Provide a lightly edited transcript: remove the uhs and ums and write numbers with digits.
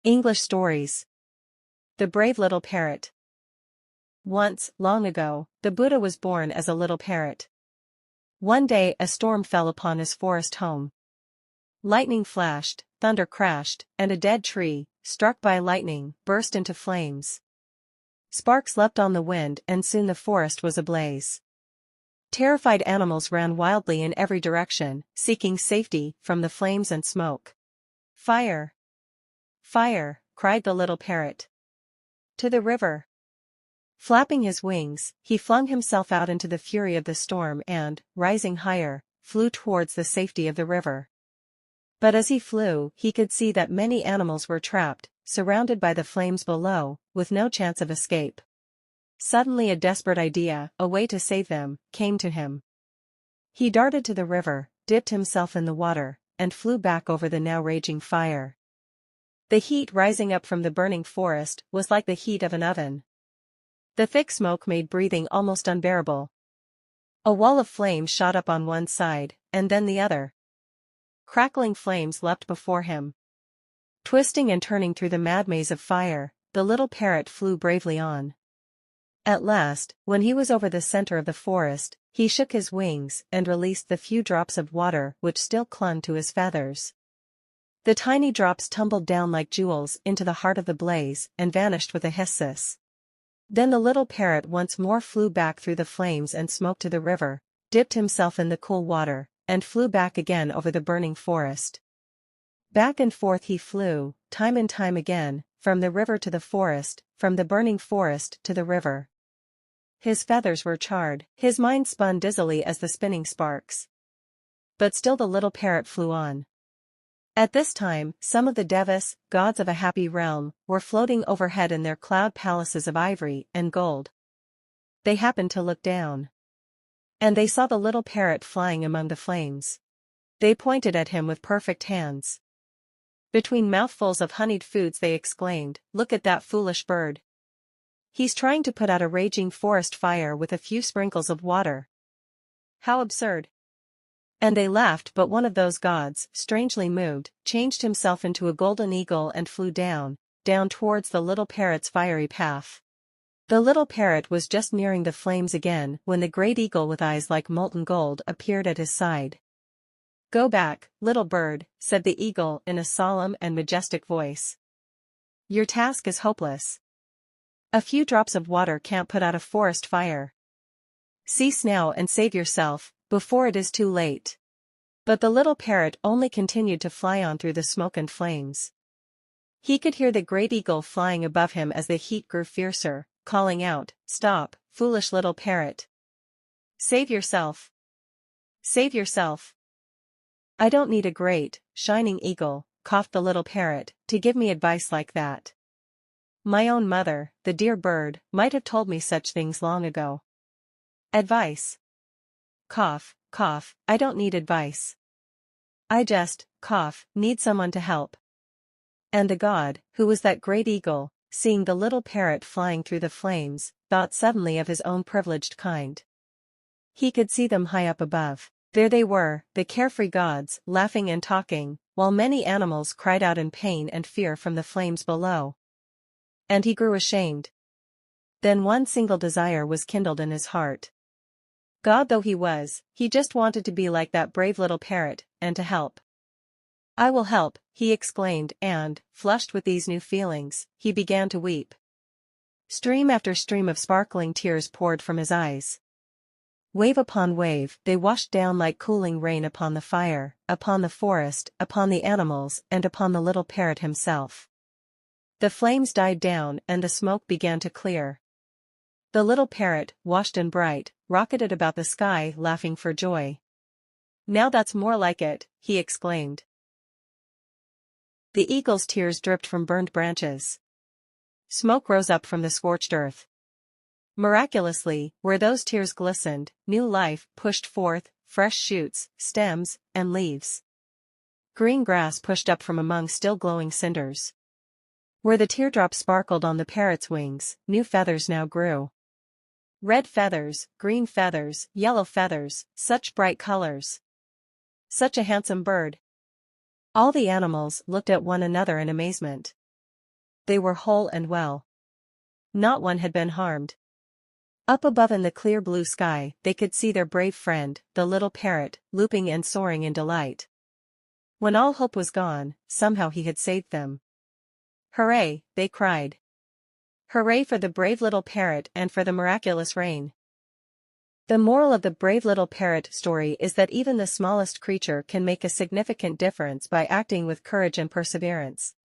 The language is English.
English stories. The Brave Little Parrot. Once, long ago, the Buddha was born as a little parrot. One day a storm fell upon his forest home. Lightning flashed, thunder crashed, and a dead tree, struck by lightning, burst into flames. Sparks leapt on the wind and soon the forest was ablaze. Terrified animals ran wildly in every direction, seeking safety from the flames and smoke. "Fire! Fire!" cried the little parrot. "To the river!" Flapping his wings, he flung himself out into the fury of the storm and, rising higher, flew towards the safety of the river. But as he flew, he could see that many animals were trapped, surrounded by the flames below, with no chance of escape. Suddenly a desperate idea, a way to save them, came to him. He darted to the river, dipped himself in the water, and flew back over the now raging fire. The heat rising up from the burning forest was like the heat of an oven. The thick smoke made breathing almost unbearable. A wall of flame shot up on one side, and then the other. Crackling flames leapt before him. Twisting and turning through the mad maze of fire, the little parrot flew bravely on. At last, when he was over the center of the forest, he shook his wings and released the few drops of water which still clung to his feathers. The tiny drops tumbled down like jewels into the heart of the blaze and vanished with a hiss. Then the little parrot once more flew back through the flames and smoke to the river, dipped himself in the cool water, and flew back again over the burning forest. Back and forth he flew, time and time again, from the river to the forest, from the burning forest to the river. His feathers were charred, his mind spun dizzily as the spinning sparks. But still the little parrot flew on. At this time, some of the devas, gods of a happy realm, were floating overhead in their cloud palaces of ivory and gold. They happened to look down. And they saw the little parrot flying among the flames. They pointed at him with perfect hands. Between mouthfuls of honeyed foods they exclaimed, "Look at that foolish bird. He's trying to put out a raging forest fire with a few sprinkles of water. How absurd!" And they laughed, but one of those gods, strangely moved, changed himself into a golden eagle and flew down towards the little parrot's fiery path. The little parrot was just nearing the flames again when the great eagle with eyes like molten gold appeared at his side. "Go back, little bird," said the eagle in a solemn and majestic voice. "Your task is hopeless. A few drops of water can't put out a forest fire. Cease now and save yourself, before it is too late." But the little parrot only continued to fly on through the smoke and flames. He could hear the great eagle flying above him as the heat grew fiercer, calling out, "Stop, foolish little parrot. Save yourself. Save yourself." "I don't need a great, shining eagle," coughed the little parrot, "to give me advice like that. My own mother, the dear bird, might have told me such things long ago. Advice? Cough, cough, I don't need advice. I just, cough, need someone to help." And the god, who was that great eagle, seeing the little parrot flying through the flames, thought suddenly of his own privileged kind. He could see them high up above. There they were, the carefree gods, laughing and talking, while many animals cried out in pain and fear from the flames below. And he grew ashamed. Then one single desire was kindled in his heart. God though he was, he just wanted to be like that brave little parrot, and to help. "I will help," he exclaimed, and, flushed with these new feelings, he began to weep. Stream after stream of sparkling tears poured from his eyes. Wave upon wave, they washed down like cooling rain upon the fire, upon the forest, upon the animals, and upon the little parrot himself. The flames died down and the smoke began to clear. The little parrot, washed and bright, rocketed about the sky, laughing for joy. "Now that's more like it," he exclaimed. The eagle's tears dripped from burned branches. Smoke rose up from the scorched earth. Miraculously, where those tears glistened, new life pushed forth, fresh shoots, stems, and leaves. Green grass pushed up from among still glowing cinders. Where the teardrops sparkled on the parrot's wings, new feathers now grew. Red feathers, green feathers, yellow feathers, such bright colors. Such a handsome bird. All the animals looked at one another in amazement. They were whole and well. Not one had been harmed. Up above in the clear blue sky, they could see their brave friend, the little parrot, looping and soaring in delight. When all hope was gone, somehow he had saved them. "Hooray!" they cried. "Hooray for the brave little parrot and for the miraculous rain." The moral of the brave little parrot story is that even the smallest creature can make a significant difference by acting with courage and perseverance.